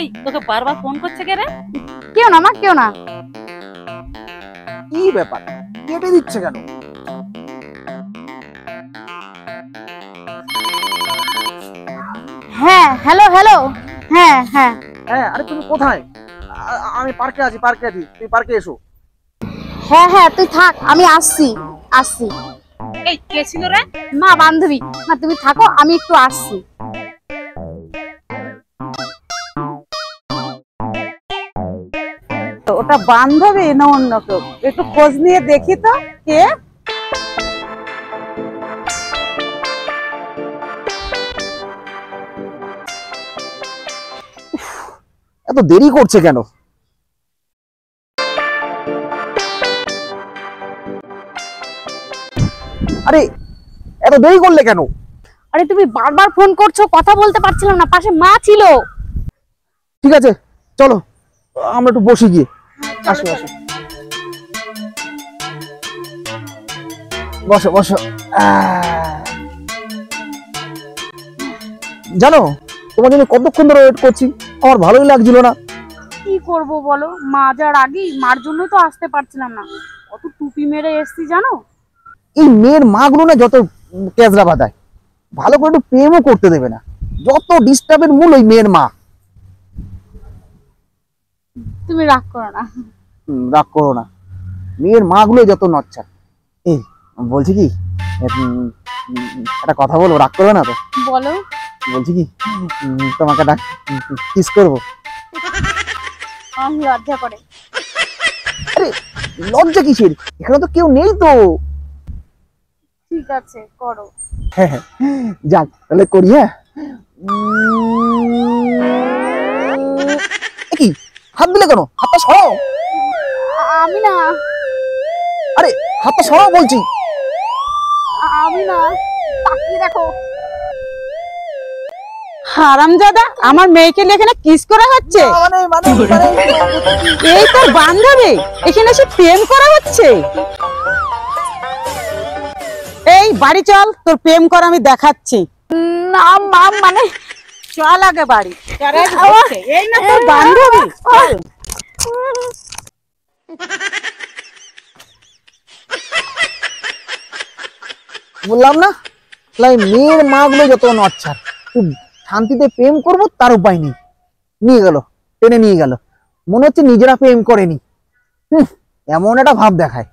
এই তোকে বারবার ফোন করছে কে রে? কেউ না মা, কেউ না। কি ব্যাপার, কেটে দিচ্ছে কেন? হ্যাঁ হ্যালো হ্যালো, হ্যাঁ হ্যাঁ হ্যাঁ, আরে তুমি কোথায়? আমি পার্কে আছি, তুমি পার্কে এসো। হ্যাঁ হ্যাঁ তুই থাক, আমি আসছি আসছি। এই কে ছিল রে? মা বান্ধবী, মা তুমি থাকো, আমি একটু আসছি। ওটা বান্ধবী না অন্য কেউ? একটু খোঁজ নিয়ে দেখি তো কে। এত দেরি করছে কেন? আরে এত দেরি করলে কেন? আরে তুমি বারবার ফোন করছো, কথা বলতে পারছিলাম না, পাশে মা ছিল। ঠিক আছে চলো আমরা একটু বসে গিয়ে। আসো আসো, বসো বসো। জানো তোমার জন্য কতক্ষণ ধরে ওয়েট করছি, আমার ভালোই লাগছিল না। কি করব বলো, মা যার আগেই, মার জন্যই তো আসতে পারছিলাম না। কত টুপি মেরে এসছি জানো। এই মেয়ের মা গুলো না যত কেজরা বাঁধায়, ভালো করে একটু প্রেমও করতে দেবে না, যত ডিস্টার্বের মূল ওই মেয়ের মা। তুমি রাগ করো না। রাগ করো না, মেয়ের মা গুলো যত নচ্ছা। এই বলছি কি, একটা কথা বলবো, রাগ করবে না তো? বলো। বলছি কি, তোমাকে একটা কিস করবো। আমি লজ্জা করে। আরে লজ্জা কিসের, এখানে তো কেউ নেই তো। ঠিক আছে করো। হ্যাঁ হ্যাঁ যাক তাহলে করি। হ্যাঁ কি হাত দিলে কেন? হাতটা সরাও। আমি না। আরে হাতটা সরাও বলছি। আমি না, তাকিয়ে দেখো। হারামজাদা, আমার মেয়েকে নিয়ে এখানে কিস করা হচ্ছে? এই তোর বান্ধবী, এখানে এসে প্রেম করা হচ্ছে? এই বাড়ি চল, তোর প্রেম করা আমি দেখাচ্ছি। না মা, মানে চল আগে বাড়ি। এই না তোর বান্ধবী, চল। বললাম না, মেয়ের মা গুলো যত নচ্ছার, শান্তিতে প্রেম করবো তার উপায় নেই। নিয়ে গেল, টেনে নিয়ে গেল, মনে হচ্ছে নিজেরা প্রেম করেনি। এমন একটা ভাব দেখায়।